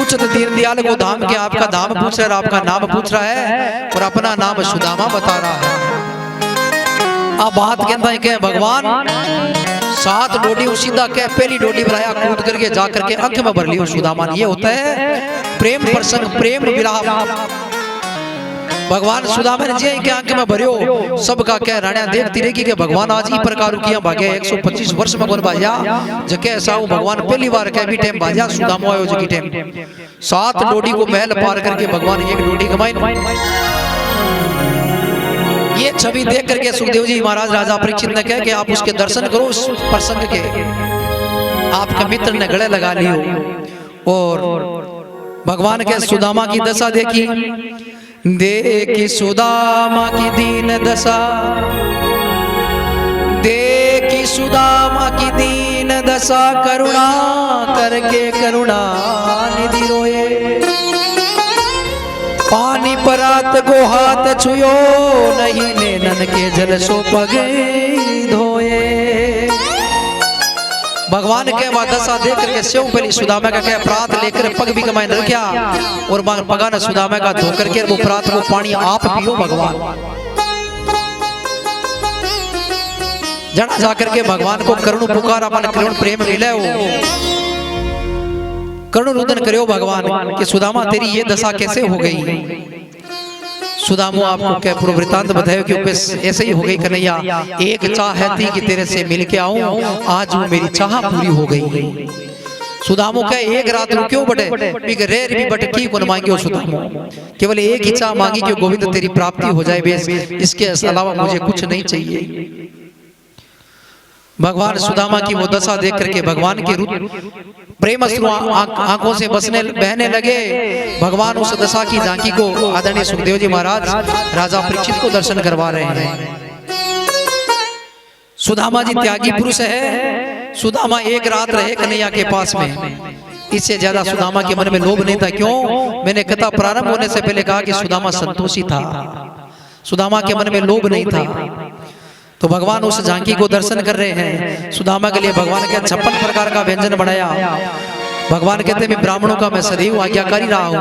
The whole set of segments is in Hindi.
पूछत दीनदयाल को धाम के आपका धाम पूछ रहा है, आपका नाम पूछ रहा है और अपना नाम सुदामा बता रहा है। अब बात कहता है कि भगवान 7 डोडी सीधा के पहली डोडी बनाया कूद करके जा करके अंक में भर लियो सुदामा। ये होता है प्रेम प्रसंग, प्रेम विलाप। भगवान सुदामा ने जी के अंक में भरियो सबका कह राणा देखती रहेगी कि भगवान आज ही प्रकार किया भागे 125 वर्ष में कौन बाजा जके ऐसा भगवान पहली बार कह भी टाइम बाजा सुदामा आयो जकी टाइम 7 डोडी को महल पार करके भगवान एक डोडी कमाई। ये छवि देख करके सुखदेव जी महाराज राजा परीक्षित ने कहा कि आप उसके दर्शन करो उस प्रसंग के। आपके मित्र ने गले लगा लियो और भगवान के सुदामा की दशा देखी। देखी सुदामा की दीन दशा, देखी सुदामा की दीन दशा, करुणा करके करुणा निधि रोए। पानी परात को हाथ छुयो नहीं नैनन के जल सो पग धोए। भगवान के बाद दशा देख करके सेव पहली सुदामा का प्रात लेकर पग भी कमाए रखा और पगा ने सुदामा का धो करके वो प्रात को पानी आप पियो भगवान। जना जाकर के भगवान को करुण पुकार अपन करुण प्रेम मिले करुण रुदन करो भगवान कि सुदामा तेरी ये दशा कैसे हो गई। सुदामा आपको क्या पूर्व वृतांत बताया कि ऐसे ही हो गई कन्हैया, एक चाह है थी कि तेरे से मिलके आऊं, आज वो मेरी चाह पूरी हो गई। सुदामो का एक रात रुक्यो बटे रेर भी बटे की कौन मांगियो सुदामो, केवल एक ही चाह मांगी कि गोविंद तेरी प्राप्ति हो जाए, बेस इसके अलावा मुझे कुछ नहीं चाहिए। भगवान सुदामा की वो दशा देख करके भगवान के प्रेम अश्रु आंखों से बहने लगे। भगवान उस दशा की झांकी को आदरणीय सुखदेव जी महाराज राजा परीक्षित को दर्शन करवा रहे हैं। सुदामा जी त्यागी पुरुष है। सुदामा एक रात रहे कन्हैया के पास में, इससे ज्यादा सुदामा के मन में लोभ नहीं था। क्यों? मैंने कथा प्रारंभ होने से पहले कहा कि सुदामा संतोषी था, सुदामा के मन में लोभ नहीं था। तो भगवान उस झांकी को दर्शन कर रहे हैं। सुदामा के लिए भगवान के 56 प्रकार का व्यंजन बनाया। भगवान कहते मैं ब्राह्मणों का मैं सदैव आज्ञाकारी रहा हूं,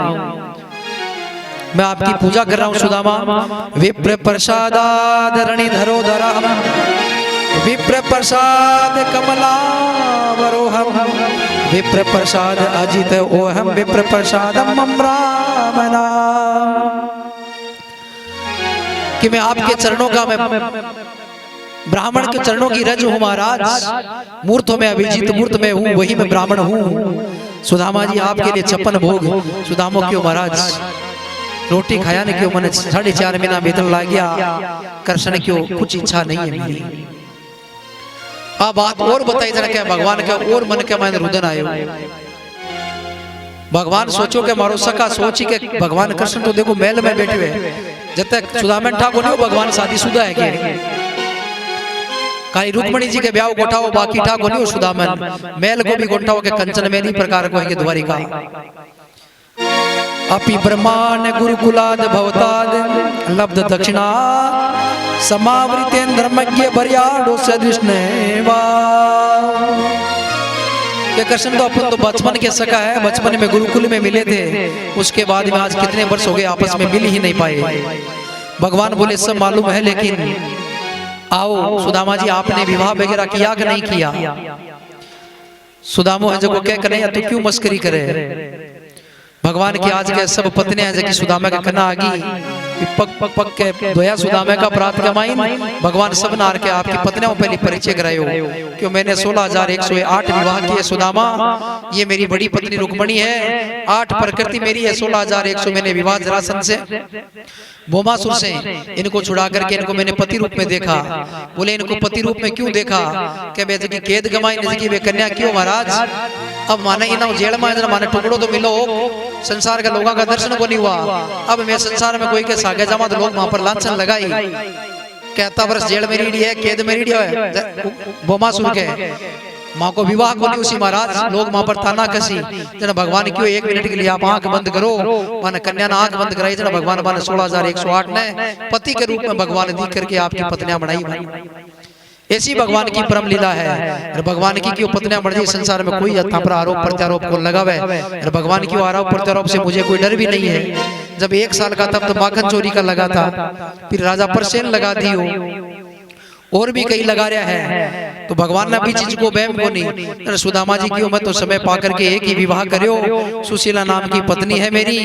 मैं आपकी पूजा कर रहा हूं सुदामा। विप्र प्रसादादरणि धरोधरम, विप्र प्रसाद कमलावरोहम, विप्र प्रसाद अजित ओहम, विप्र प्रसादम ब्राह्मणा। कि मैं आपके चरणों का मैं ब्राह्मण के चरणों की रज हूं महाराज। मूर्त में अभिजीत मूर्त में हूं, वही मैं ब्राह्मण हूं। सुदामा जी आपके लिए 56 भोग। सुदामो क्यों महाराज रोटी खाया ने क्यों, मैंने 4.5 महीना वेतन ला गया, कृष्ण क्यों कुछ इच्छा नहीं है मेरी। अब बात और बताई जरा क्या भगवान का और मन के मन रुदन आयो। भगवान सोचो के मारो सका सोची के भगवान कृष्ण तो देखो महल में बैठे हुए, जब तक सुदामा ठाकुर नहीं भगवान शादीशुदा है क्या, खाली रुक्मणी जी के ब्याह गोठाओ बाकी ठाकुर नहीं सुदामन महल को भी गोठाओ के कंचन में नहीं प्रकार को है द्वारिका। अपि ब्रह्मांड गुरुकुलाद भवताद लब्ध दक्षिणा समावृतेन धर्मज्ञ बरियाडो सदृष्णेवा। कृष्ण तो अपन तो बचपन के सका है, बचपन में गुरुकुल में मिले थे, उसके बाद में आज कितने वर्ष हो गए आपस में मिल ही नहीं पाए। भगवान बोले सब मालूम है, लेकिन आओ सुदामा जी आपने विवाह वगैरह किया कि नहीं किया। सुदामो है जो कह कन्हैया तू क्यों मस्करी करे। भगवान की आज के सब पत्नियां जबकि सुदामा के कन्ना आगी पक पक पक के दोया सुदामा का प्रात कमाई। भगवान सब नार के आपकी पत्नियों पहले परिचय करायो क्यों मैंने 16,108 विवाह किए सुदामा, ये मेरी बड़ी पत्नी रुक्मणी है, 8 प्रकृति मेरी है, 16,100 मैंने विवाह जरासंध से भौमासुर से इनको छुड़ा करके इनको मैंने पति रूप में देखा। बोले इनको पति रूप में क्यों देखा, क्या वे जबकि कैद गमाई जबकि वे कन्या क्यों महाराज। अब माने इना जेल में माने टुकड़ो तो मिलो, संसार के लोगों का दर्शन को नहीं हुआ। अब मैं संसार में कोई के सागे जमा तो लोग वहां पर लांछन लगाई, कहता वर्ष जेल में रीडी है, कैद में रीडी है भौमासुर के माँ को विवाह को नहीं उसी महाराज लोग वहां पर ताना कसी जना भगवान क्यों 1 मिनट के लिए आप आंख बंद करो, माने कन्या ने आंख बंद कराई जना भगवान माने 16,108 ने पति के रूप में भगवान दी करके आपकी पत्नियां बनाई। ऐसी भगवान की परम लीला है। और भगवान की क्यों पत्नियां मर्जी संसार में कोई पर आरोप प्रत्यारोप को लगावे। और भगवान की आरोप प्रत्यारोप से मुझे कोई डर भी नहीं है। जब 1 साल का तब तो माखन चोरी का लगा था, फिर राजा परसेन लगा दियो, और भी कई लगा रहा है। तो भगवान ने भी चीज को बैम को नहीं। सुदामा जी की मैं तो समय पा करके एक ही विवाह करो, सुशीला नाम की पत्नी है मेरी,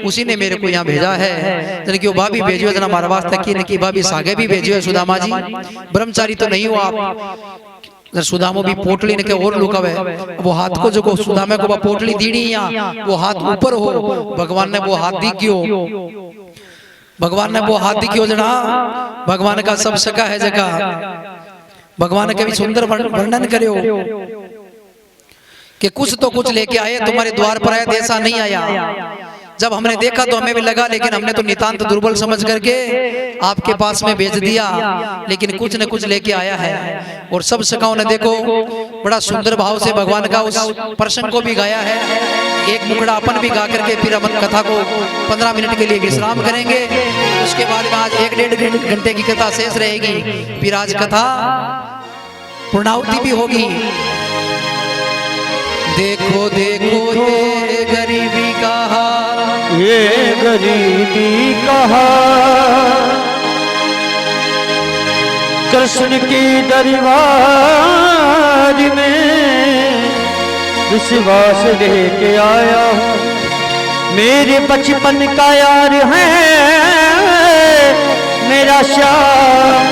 उसी ने मेरे को यहाँ भेजा है। जन की भाभी भेजो जना हमारा वास्ते की भाभी सागे भी भेजो है। सुदामा जी ब्रह्मचारी तो नहीं हो आप। सुदामो भी पोटली ने के और लुकावे, वो हाथ को जो सुदामे को पोटली दीड़ी यहाँ, वो हाथ ऊपर हो, भगवान ने वो हाथ दी क्यों, भगवान ने वो हाथ दी क्यों जना। भगवान का सब सका है जगह। भगवान के भी सुंदर वर्णन करो कि कुछ तो कुछ लेके आए तुम्हारे द्वार पर आया, ऐसा नहीं आया। जब हमने देखा तो हमें भी लगा, लेकिन हमने तो नितांत दुर्बल समझ करके आपके पास में भेज दिया, लेकिन कुछ न कुछ लेके आया है। और सब सखाओं ने देखो बड़ा सुंदर भाव से भगवान का उस प्रसंग को भी गाया है। एक मुखड़ा अपन भी गा करके फिर अपन कथा को 15 मिनट के लिए विश्राम करेंगे। उसके बाद में आज 1-1.5 घंटे की कथा शेष रहेगी। फिर आज कथा पूर्णाहुति भी होगी। देखो देखो ये गरीबी का हाल, ये गरीबी का हाल, कृष्ण की दरबार में विश्वास लेके आया हूँ। मेरे बचपन का यार है मेरा श्याम,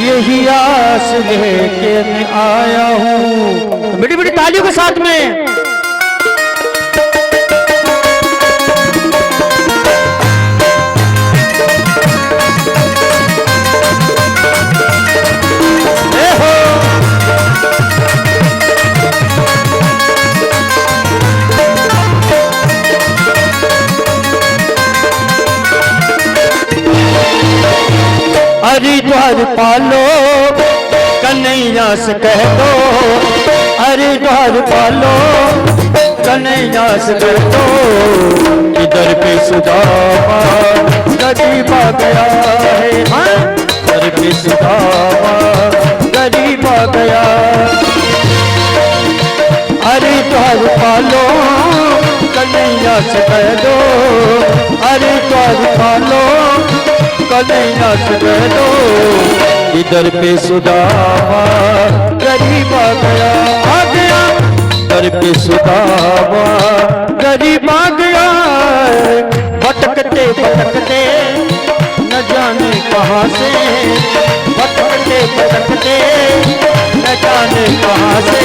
यही आस लेके मैं आया हूँ। बड़ी बड़ी तालियों के साथ में हरिद्वार पालो कन्हैया से कह दो, हरिद्वार पालो कन्हैया से कह दो, इधर पे सुदामा गरीब आ गया है, इधर पे सुदामा गरीब आ गया। हरिद्वार पालो कन्हैया से कह दो, हरिद्वार पालो कन्हैया से कह दो, इधर पे सुदामा गरीब आ गया, आ गया। इधर पे सुदामा गरीब आ गया। भटकते भटकते न जाने कहाँ से, भटकते भटकते न जाने कहाँ से,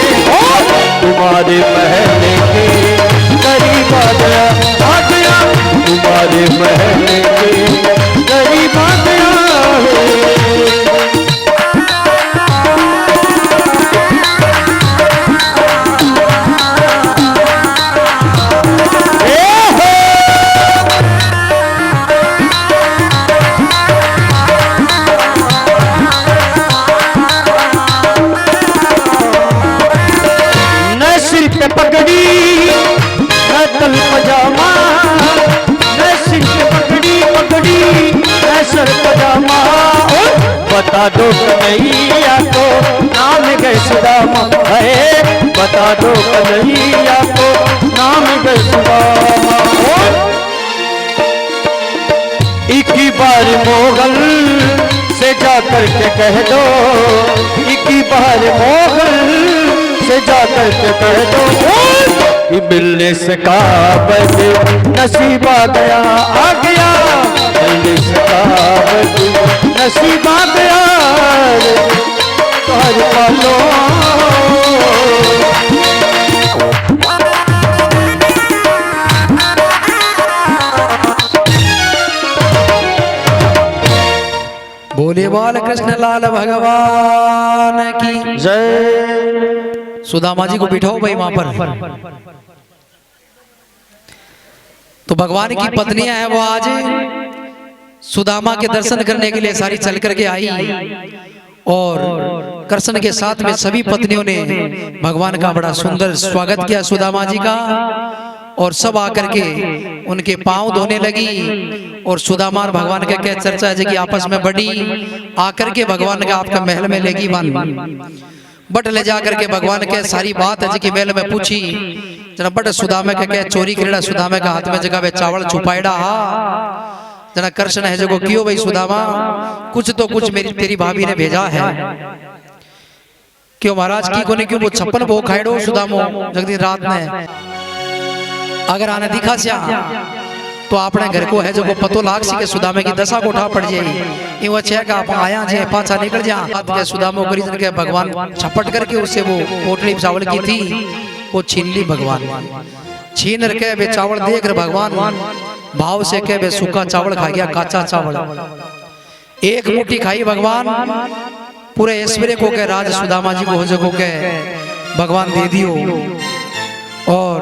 तुम्हारे महल के करीब आ गया, आ गया। तुम्हारे महल के करीब आ गया है। न सिर पे पगड़ी न तल पजामा, न सिर पे पगड़ी पगड़ी न सर पजामा, बता दो कन्हैया को नाम गए सुदामा है, बता दो कन्हैया को नाम गए सुदामा। एक ही बार मोगल से जाकर के कह दो, एक ही बार मोगल से जाकर के कह दो, कि मिलने से काबत नसीब आ गया, आ गया। मिलने से काबत नसीब आ गया। हर पालो बोले बाल कृष्ण लाल भगवान की जय। सुदामा जी को बिठाओ भाई वहां पर। तो भगवान की पत्नियां हैं वो आज सुदामा के दर्शन करने के लिए सारी चल करके आई, और कृष्ण के साथ में सभी पत्नियों ने भगवान का बड़ा सुंदर स्वागत किया सुदामा जी का। और सब आकर के उनके पांव धोने लगी और सुदामा और भगवान के क्या चर्चा है कि आपस में बड़ी आकर के भगवान के आपका महल में लेगी वन बट ले जाकर के भगवान के सारी बात है कि महल में पूछी जना बट सुदामा के क्या चोरी करेड़ा सुदामा का हाथ में जगह वे चावल छुपाएड़ा जना कृष्ण है जो क्यों भाई सुदामा कुछ तो कुछ मेरी तेरी भाभी ने भेजा है क्यों महाराज की कोने क्यों वो 56 भोग खाएड़ो सुदामो जगदीन रात में अगर आने दिखा स्या तो अपने घर को है जो पतो लाग सी के सुदामे की दशा को उठा पड़ जाए ये वो छह का आप आया जे पाछा निकल जा हाथ के सुदामो करी के भगवान छपट करके उससे वो पोटली चावल की थी वो छीन ली भगवान छीन के वे चावल देख रहे भगवान भाव से के वे सूखा चावल खा गया काचा चावल एक मुट्ठी खाई भगवान पूरे ऐश्वर्य को के राज सुदामा जी को हो जगो के भगवान दे दियो और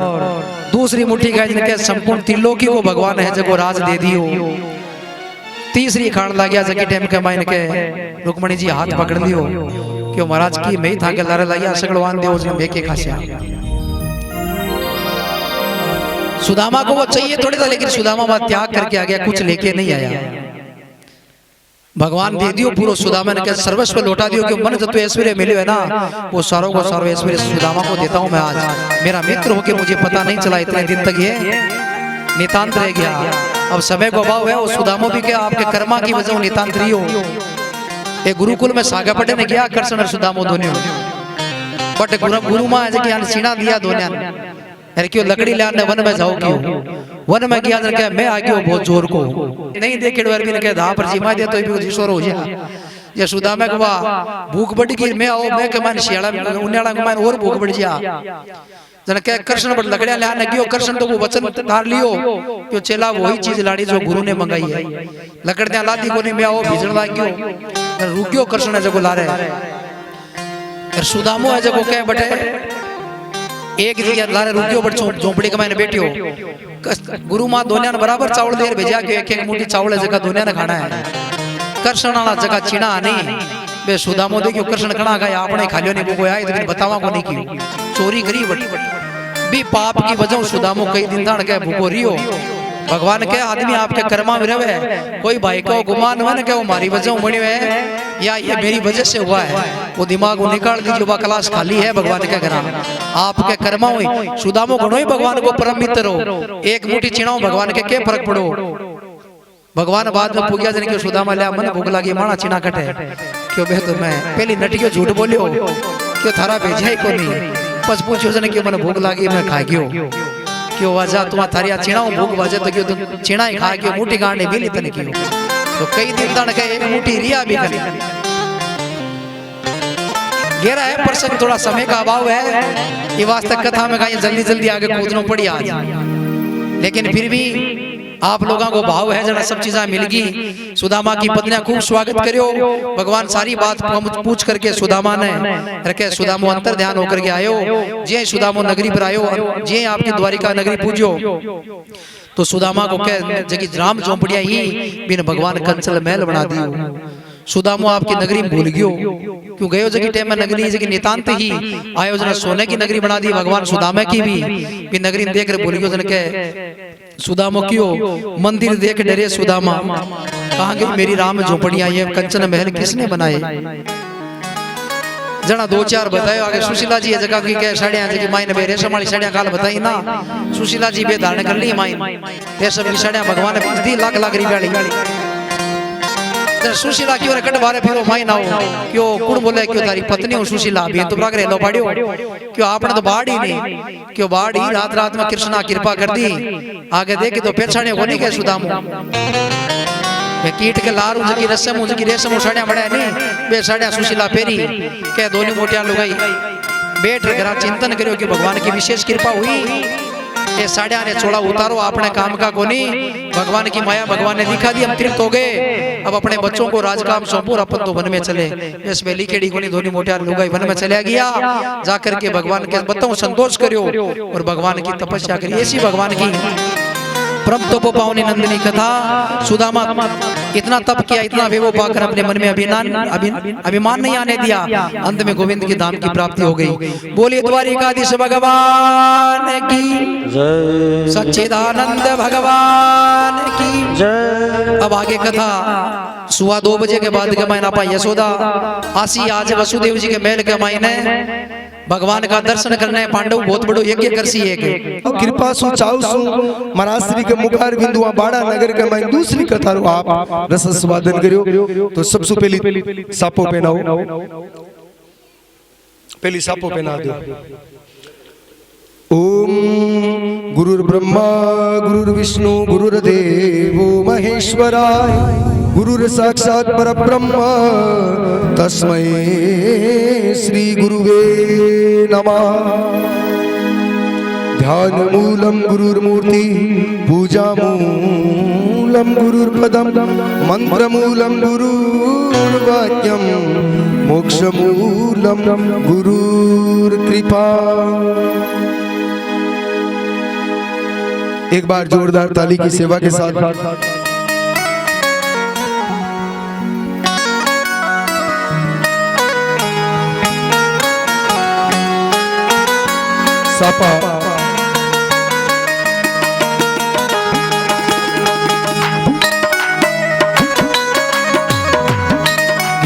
दूसरी मुट्ठी खाई जिनके संपूर्ण त्रिलोकी को भगवान है जगो राज दे दियो तीसरी खान लग गया जगी टाइम के माइन के रुक्मणी जी हाथ पकड़ लियो क्यों महाराज की मैं था के लारे लगिया सगलवान देव उसने बेके खासिया सुदामा को वो चाहिए थोड़ी था लेकिन सुदामा वहां त्याग करके आ गया कुछ लेके नहीं आया भगवान दे दियो पूरा सुदामा ने क्या सर्वस्व लौटा दियो कि मन जब ऐश्वर्य मिले है ना वो सारों को सर्व ऐश्वर्य सुदामा को देता हूं मैं आज मेरा मित्र होके मुझे पता नहीं चला इतने दिन तक ये नितांत रह गया अब समय को अभाव है वो सुदामा भी क्या आपके कर्मा की वजह नितांत रही हो एक गुरुकुल में सागा पटे ने गया कृष्ण और सुदामा दोनों बट गुरु माँ है सीना दिया दोनों अरे क्यों लकड़ी लाने वन में जाओ क्यों वन में गया क्या मैं आ गया बहुत जोर को नहीं देखे डर भी ने कहा धा पर जीमा दे तो भी जीशोर हो जा ये सुदामा को भूख बढ़ गई मैं आओ मैं के मान शियाला उन्याला के मान और भूख बढ़ जा जन कह कृष्ण पर लकड़ियां लाने गयो कृष्ण तो वो वचन धार लियो क्यों चेला वही चीज लाड़ी जो गुरु ने मंगाई है लकड़ियां लादी को नहीं मैं आओ भीजण लाग गयो रुकियो कृष्ण जगो ला रहे सुदामो है जगो कह बटे एक जगह लारे रुकियो बट झोपड़ी के मैंने बैठियो गुरु माँ दोनों बराबर चावल देर भेजा के एक मुट्ठी चावल जगह दोनों ने खाना है कृष्ण वाला जगह छीना नहीं बे सुदामो देखियो कृष्ण खड़ा गया आपने खालियो नहीं बुको आए तो बतावा को नहीं की चोरी करी बड़ी भी पाप की वजह सुदामो कई दिन दान के भूखो रियो भगवान के आदमी आपके कर्मा में रहे कोई भाई को गुमान हुआ ना क्या वो हमारी वजह बनी है या ये मेरी वजह से हुआ है वो दिमाग को निकाल दीजिए वह क्लास खाली है भगवान के घर आपके कर्मा हुई सुदामो गुणो ही भगवान को परम मित्र हो एक मुट्ठी चिणाओ भगवान के क्या फर्क पड़ो भगवान बाद में पूजा जन के सुदामा लिया मन भूख लगी माना चिना कटे क्यों बे तो मैं पहली नटियो झूठ बोलियो क्यों थारा भेजा ही को नहीं बस पूछो जन के मन भूख लगी मैं खा गयो क्यों वजह तुम थारिया चिणाओ भूख वजह तो क्यों तुम चिणा ही खा गयो मुट्ठी गांडी मिली तने क्यों तो कई दिन तक एक मुट्ठी रिया भी कर गहरा है प्रसंग थोड़ा समय का अभाव है ये वास्तव कथा में कहीं जल्दी जल्दी आगे कूदना पड़ी आज लेकिन फिर भी आप लोगों को भाव है जना सब चीजें मिल गई सुदामा की पत्नियां खूब स्वागत करियो भगवान सारी बात पूछ करके सुदामा ने रखे सुदामो अंतर ध्यान होकर के आयो जे सुदामो नगरी पर आयो जे आपकी द्वारिका नगरी पूजो तो सुदामा को कह जगह राम झोंपड़िया ही बिन भगवान कंचल महल बना दियो सुदामो आपकी नगरी में भूल गयो क्यों गयो जगह टाइम में नगरी जगह नितांत ही आयोजना सोने की नगरी बना दी भगवान सुदामा की भी नगरी देख रहे भूल गयो जन के सुदामा क्यों मंदिर देख डरे सुदामा कहाँ गई मेरी राम झोपड़ियां ये कंचन महल किसने बनाए जना दो चार बतायो आगे सुशीला जी जगह की कह साड़ियां जगह माइन बे रेशम वाली साड़ियां काल बताई ना सुशीला जी बे धारण कर ली माइन रेशम की साड़ियां भगवान ने दी लाख लाख रुपया सुशीला की कट बारे फिर माई ना हो क्यों कुण बोले क्यों तारी पत्नी हो सुशीला भी तो प्राग लो पाड़ियो क्यों आपने तो बाढ़ ही नहीं क्यों बाढ़ ही रात रात में कृष्णा कृपा कर दी आगे देखे तो पेछाने को नहीं कह सुदामो मैं कीट के लारू जगी रसम जगी रेशम साड़ियां बड़ा नहीं बे साड़ियां सुशीला फेरी कह दोनों मोटिया लुगाई बैठ घर चिंतन करियो कि भगवान की विशेष कृपा हुई ये साड़ियां ने छोड़ा उतारो अपने काम का कोनी भगवान की माया भगवान ने दिखा दी हम तृप्त हो गए अब अपने बच्चों को राजकाम सौंपो अपन तो वन में चले इस में लिखेड़ी कोनी दोनों मोटिया लुगाई वन में चले गया जाकर के भगवान के बताऊं संतोष करियो और भगवान की तपस्या करिए ऐसी भगवान की परम तप पावनी नंदिनी कथा। सुदामा इतना तप किया, इतना वैभव पाकर अपने मन में अभिमान नहीं आने दिया। अंत में गोविंद के धाम की प्राप्ति हो गई। बोलिए द्वारिकाधीश भगवान की जय, सच्चिदानंद भगवान की जय। अब आगे कथा 2:15 बजे के बाद के महीना पा यशोदा आसी आज वसुदेव जी के महल के महीने भगवान का दर्शन करने पांडव बहुत बड़ो यज्ञ करसी एक कृपा सु चाव सु महाराज श्री के मुखार बिंदुआ बाड़ा नगर के मैं दूसरी कथा रो आप रस स्वादन करियो। तो सबसे पहली सापो पहनाओ, पहली सापो पहना दो। ओम गुरुर् ब्रह्मा गुरुर्विष्णु गुरुर्देवो महेश्वराय गुरुर साक्षात परब्रह्म तस्मै श्री गुरुवे नमः। ध्यान मूलम गुरुर्मूर्ति पूजा मूलम गुरुर्पदम मंत्र मूलम गुरुर्वाक्यम मोक्ष मूलम गुरुर्कृपा। एक बार जोरदार ताली की सेवा के साथ सापा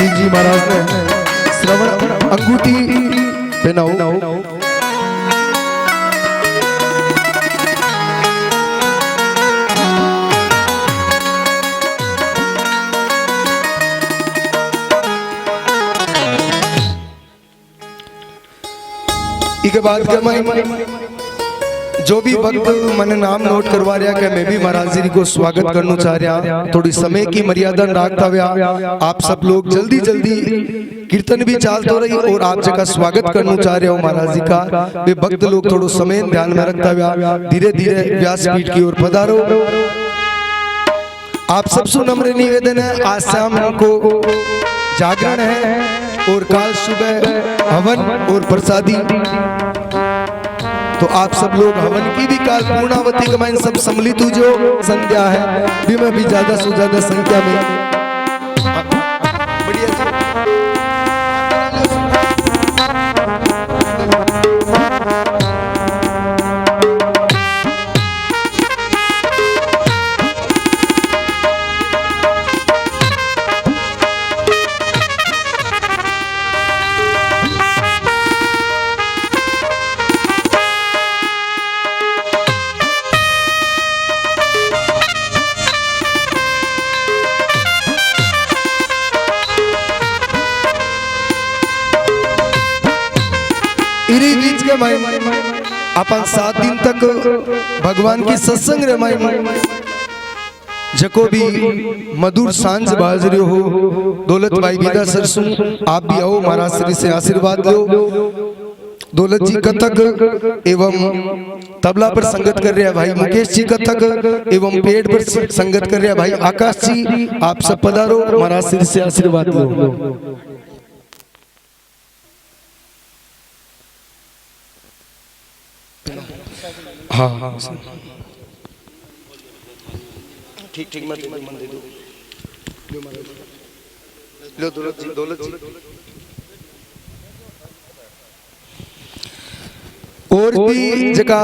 जी महाराज ने श्रवण अंगूठी पहनाओ। के बाद जो भी भक्त मन नाम नोट करवा रहा कि मैं भी महाराज जी को स्वागत करना चाह रहा, थोड़ी समय की मर्यादा रखता हुआ आप सब लोग जल्दी जल्दी कीर्तन भी चालते हो रही और आप जगह स्वागत करना चाह रहे हो महाराज जी का। वे भक्त लोग थोड़ा समय ध्यान में रखता हुआ धीरे धीरे व्यासपीठ की ओर पधारो। आप सबसे नम्र निवेदन है, आज शाम को जागरण है और काल सुबह हवन और प्रसादी, तो आप सब लोग हवन की भी काल पूर्णावती कमाइन सब सम्मिलित हो जो संध्या है भी में भी ज्यादा से ज्यादा संख्या में बढ़िया अपन 7 दिन तक भगवान की सत्संग रामायण जको भी मधुर सांझ बाज रहे हो। दौलत भाई विदा सरसू आप भी आओ महाराज श्री से आशीर्वाद लो। दौलत जी कथक एवं तबला पर संगत कर रहे हैं भाई मुकेश जी कथक एवं पेड़ पर संगत कर रहे हैं भाई आकाश जी। आप सब पधारो महाराज श्री से आशीर्वाद लो। हाँ हाँ ठीक ठीक मत दे दो लो दौलत जी और भी जगह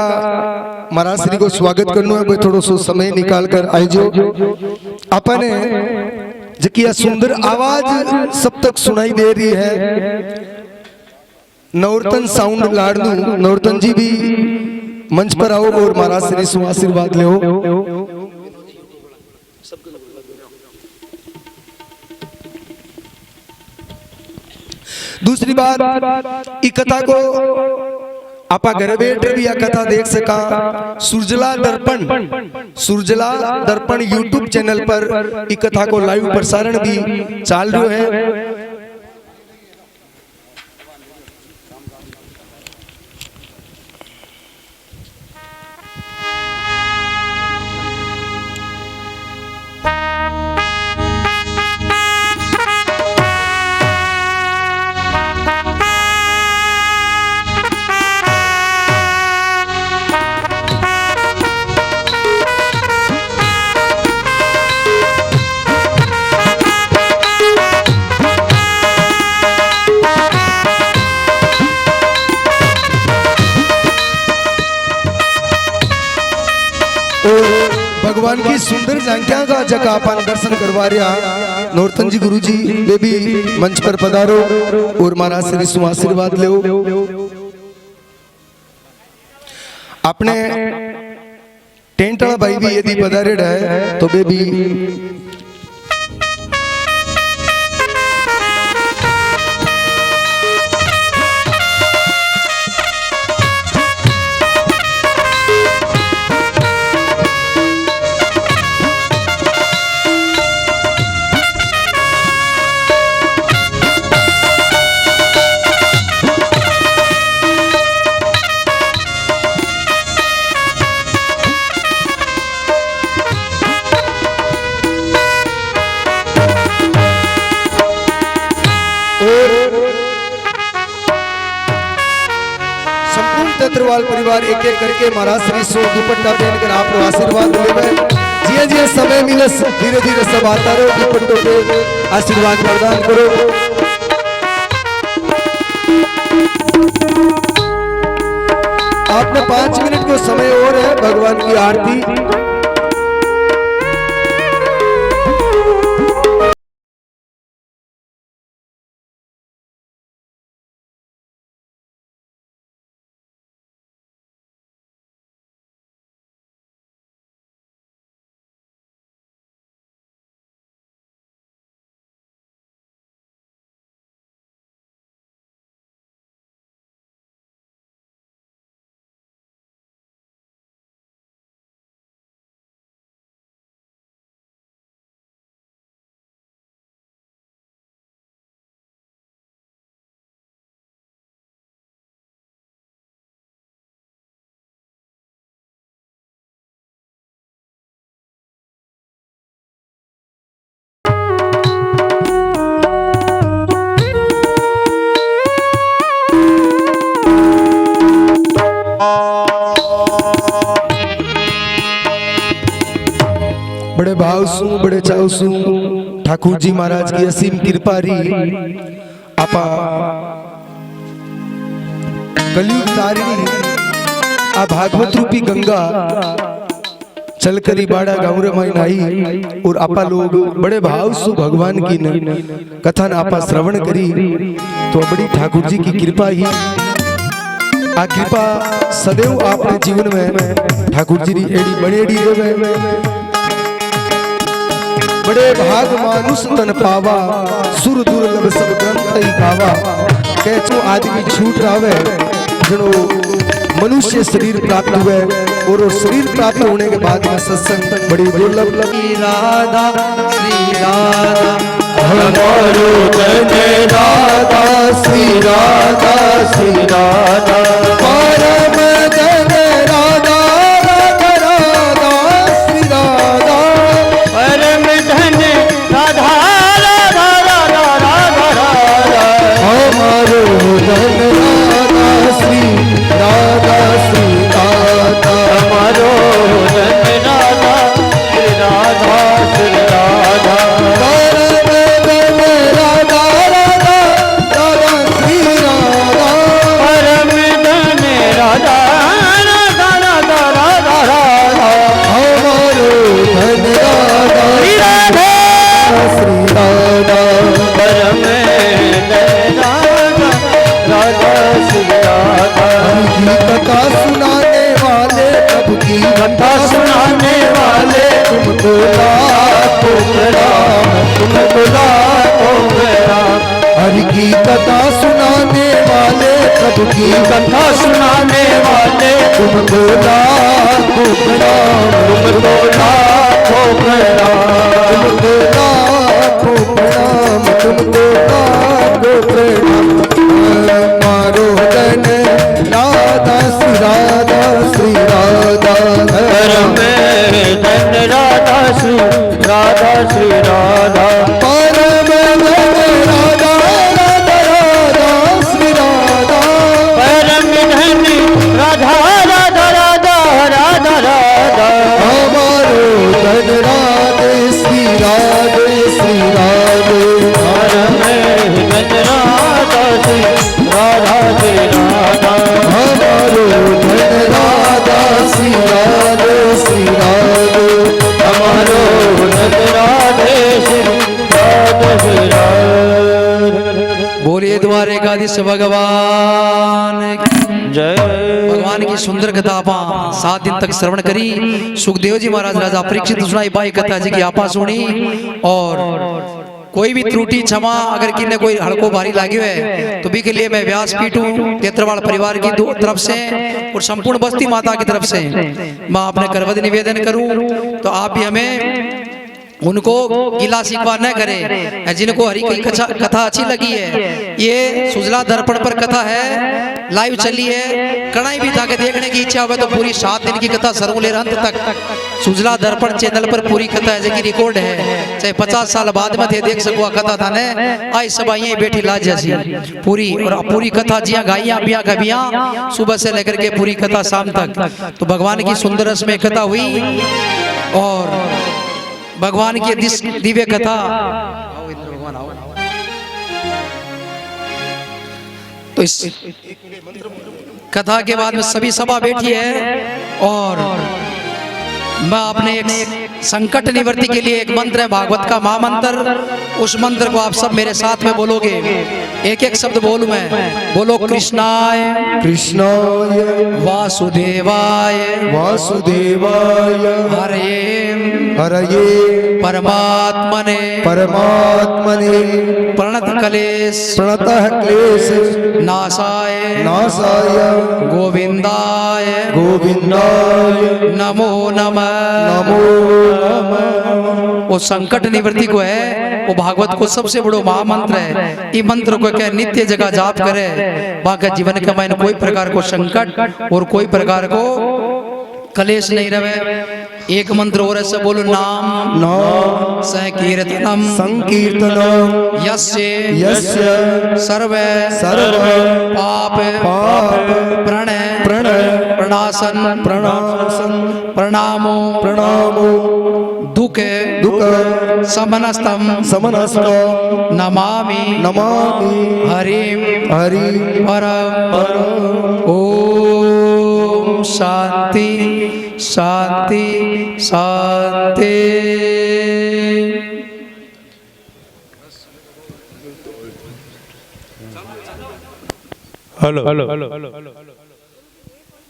महाराज श्री को स्वागत करना है, थोड़ा सो समय निकाल कर आई जो अपने जकिया सुंदर आवाज सब तक सुनाई दे रही है। नौरतन साउंड लाडनू नौरतन जी भी मंच पर आओ और महाराज श्री से आशीर्वाद ले। दूसरी बात ई कथा को आपा घर बैठ भी यह कथा देख सका। सुरजला दर्पण यूट्यूब चैनल पर ई कथा को लाइव प्रसारण भी चाल रहा है। भगवान की सुंदर झांकियां का जगह अपन दर्शन करवा रहा नौरतन जी गुरु जी वे भी मंच पर पधारो और महाराज श्री सु आशीर्वाद लो। अपने टेंट वाला भाई भी यदि पधारेड है तो वे भी तत्रवाल परिवार एक एक करके महाराज श्री सो दुपट्टा पहनकर आप लोग आशीर्वाद लेवे। जिया जिया समय मिले धीरे धीरे सब आता रहो दुपट्टों पे आशीर्वाद प्रदान करो। आपने 5 मिनट को समय और है भगवान की आरती। बड़े भाव सु बड़े चाव सु ठाकुर जी महाराज की असीम कृपा रही आपा कलयुग तारिणी आ भागवत रूपी गंगा चलकरी बाड़ा गाँव माइन आई और आपा लोग बड़े भाव सु भगवान की कथन आपा श्रवण करी तो बड़ी ठाकुर जी की कृपा ही आ कृपा सदैव आपने जीवन में ठाकुर जी एड़ी बड़ी एड़ी देवे। बड़े भाग मानुष तन पावा सुर दुर्लभ सब ग्रंथ ही गावा कैचो आदमी छूट रावे जनो मनुष्य शरीर प्राप्त हुए और शरीर प्राप्त होने के बाद में सत्संग बड़ी दुर्लभ। राधा श्री राधा हमारो धन राधा श्री राधा श्री राधा परम धन राधा राधा राधा श्री राधा परम धन राधा राधा राधा राधा राधा हमारो धन राधा श्री राधा श्री राधा हमारो धन राधा श्री राधा श्री राधा परम धन राधा राधा राधा श्री राधा परम धन राधा राधा राधा राधा राधा हमारो धन राधा श्री राधा श्री राधा परम धन राधा राधा श्री राधा की कथा सुनाने वाले प्रभु की कथा सुनाने वाले तुमको लाखों प्रणाम तुमको लाखों प्रणाम हरि की कथा सुनाने वाले प्रभु की कथा सुनाने वाले तुमको लाखों प्रणाम तुमको लाखों प्रणाम तुमको लाखों प्रणाम तुमको लाखों प्रणाम मारो धन राधा श्री राधा श्री राधा परम धन राधा श्री राधा श्री राधा परम धन राधा राधा राधा श्री राधा परम धन राधा राधा राधा राधा राधा हमारो धन राधे श्री राधे श्री राधे परम धन राधा श्री राधा श्री राधा हमारो धन राधा श्री राधे श्री राधे द्वारिकाधीश भगवान की जय। भगवान की सुंदर कथा आपा 7 दिन तक श्रवण करी। सुखदेव जी महाराज राजा परीक्षित सुनाई बाई कथा जी की आपा सुनी। और कोई भी त्रुटि क्षमा अगर किन्ने कोई हड़को भारी लागे है तो भी के लिए मैं व्यासपीठ हूँ तेत्रवाड़ परिवार की तरफ से और संपूर्ण बस्ती माता की तरफ से मैं अपने करवद निवेदन करूं तो आप भी हमें उनको गिला शिकवा न करें। जिनको हरी की कथा अच्छी लगी है, ये सुजला दर्पण पर कथा है, लाइव चली है, कड़ाई भी था के देखने की इच्छा हो तो पूरी 7 दिन की कथा सरमुलेर अंत तक सुजला दर्पण चैनल पर पूरी कथा है जो रिकॉर्ड है। चाहे 50 साल बाद में थे देख सको कथा था ने आज सब यही बैठी लाज जैसी पूरी और पूरी कथा जिया गाइया बिया कबिया सुबह से लेकर के पूरी कथा शाम तक। तो भगवान की सुंदर रस्म कथा हुई और भगवान की दिव्य कथा। तो इस कथा के बाद में सभी सभा बैठी है और मैं अपने एक संकट निवृत्ति के लिए एक मंत्र है भागवत का महामंत्र, उस मंत्र को आप सब मेरे साथ में बोलोगे। एक एक शब्द बोलूं मैं। बोलो कृष्णाय कृष्णाय वासुदेवाय वासुदेवाय हरे हरये परमात्मने परमात्मने प्रणत क्लेश प्रणतः क्लेश नाशाय नाशाय गोविंदाय गोविंदाय नमो नमः। नमो नमः। वो संकट निवृत्ति को है, वो भागवत को सबसे बड़ो महामंत्र है। ये मंत्र को क्या नित्य जगह जाप करे बाकी जीवन के मायने कोई प्रकार को संकट और कोई प्रकार को कलेश नहीं रहे। एक मंत्र और ऐसे बोलो नाम नाम संकीर्तनम संकीर्तनम यस्य यस्य सर्वे सर्व पाप पाप प्रणय प्रणय प्रणाशन प्रणाशन प्रणामो प्रणामो दुख दुख समनस्तम समनस्त नमामि नमामि हरिम हरि परम। ओम शांति शांति शांति। हेलो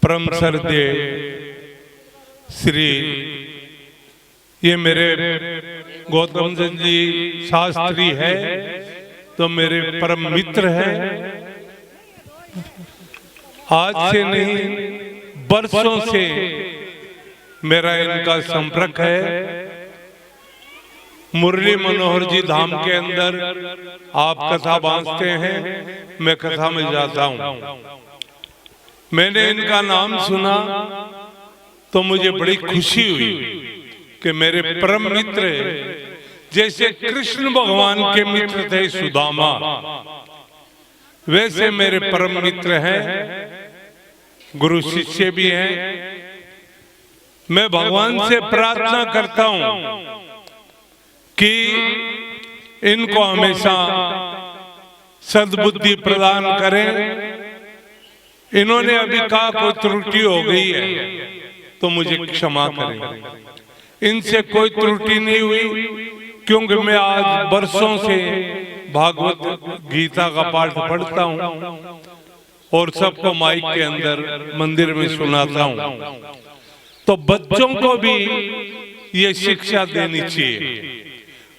परम श्रद्धे श्री ये मेरे गौतम चंद जी शास्त्री है तो मेरे परम मित्र है। आज से नहीं बरसों से मेरा इनका संपर्क है। मुरली मनोहर जी धाम के अंदर आप कथा बांधते हैं, मैं कथा में जाता हूँ। मैंने इनका नाम सुना तो मुझे बड़ी खुशी हुई कि मेरे परम मित्र जैसे कृष्ण भगवान के मित्र थे सुदामा, वैसे मेरे परम मित्र हैं, गुरु शिष्य भी हैं। मैं भगवान से प्रार्थना करता हूं कि इनको हमेशा सद्बुद्धि प्रदान करें। इन्होंने अभी कहा कोई त्रुटि हो गई है तो मुझे क्षमा करें। इनसे कोई त्रुटि नहीं हुई क्योंकि मैं आज बरसों से भागवत गीता का पाठ पढ़ता हूँ और सबको माइक के अंदर मंदिर में सुनाता हूँ। तो बच्चों को भी ये शिक्षा देनी चाहिए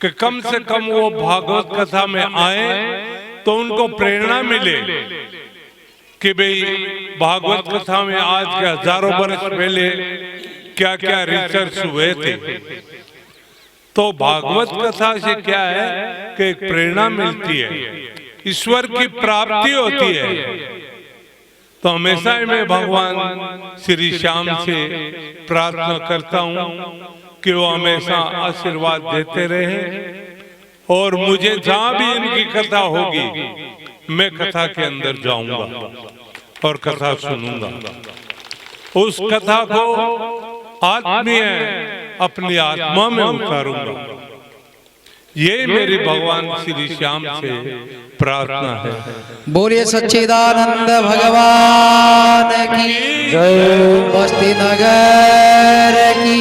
कि कम से कम वो भागवत कथा में आए तो उनको प्रेरणा मिले कि भाई भागवत कथा में आज के हजारों वर्ष पहले क्या क्या रिसर्च हुए थे। तो भागवत कथा से क्या है कि एक प्रेरणा मिलती है, ईश्वर की प्राप्ति होती है। तो हमेशा ही मैं भगवान श्री श्याम से प्रार्थना करता हूँ कि वो हमेशा आशीर्वाद देते रहे और मुझे जहां भी इनकी कथा होगी मैं कथा के अंदर जाऊंगा और कथा सुनूंगा। उस कथा को आत्मीय अपनी आत्मा में उतारूंगा। ये मेरी भगवान श्री श्याम से प्रार्थना है। बोलिए सच्चिदानंद भगवान की जय। बस्ती नगर की।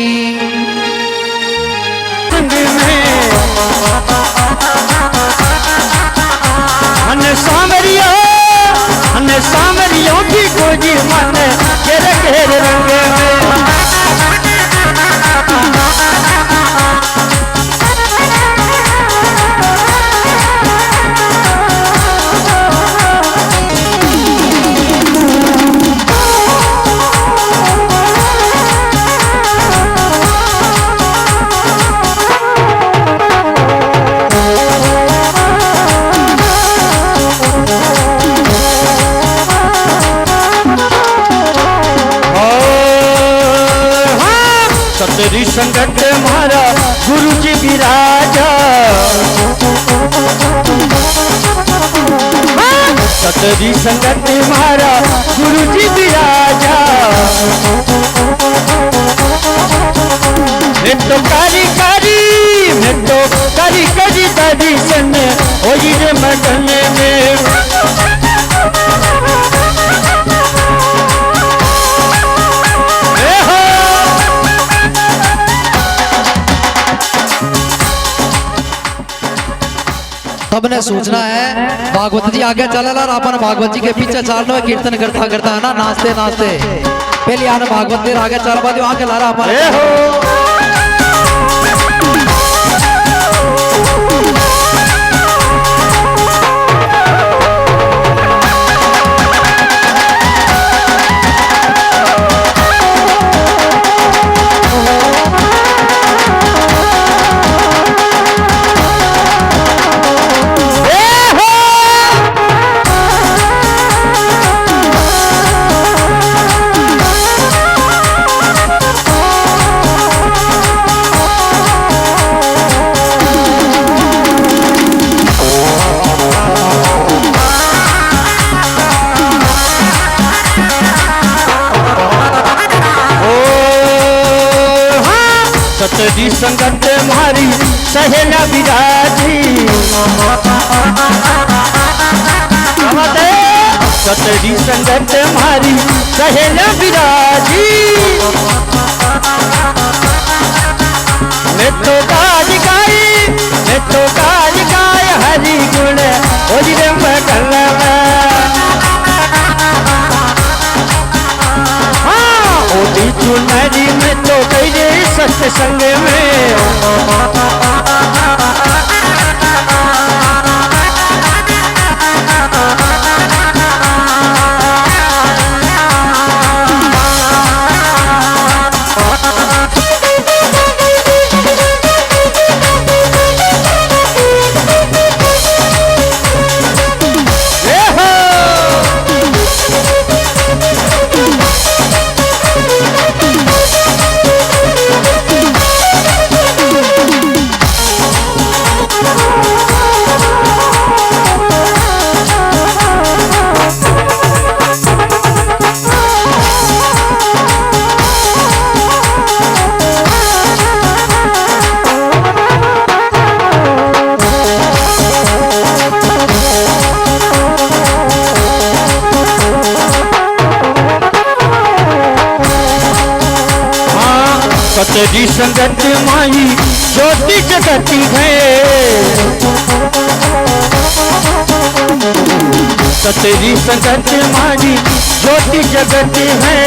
मन सांवरिया सामरियों की खोजी मन घेर घेर रंग में। सतरी संगत मारा गुरु जी विराजा, सतरी संगत मारा गुरु जी विराजा। मैं तो कारी कारी, मैं तो कारी कारी दादी सन ओ रे मदन में। सबने सोचना है भागवत जी आगे चला ला, अपन भागवत जी के पीछे चलना है, कीर्तन करता करता है ना, नाचते नाचते पहले आने भागवत देर आगे चल पा आगे ला रहा अपन। सतरी संगत मारी सहेला विराजी, सतरी संगत मारी सहेला विराजी। मैं तो गाज गाई, मैं तो गाज गाय हरि गुण ओजिरे मगल ओदी चुनरी में तो गई सत्संग में। सतरी संगत माई ज्योति जगती है, सतरी संगत माई ज्योति जगती है।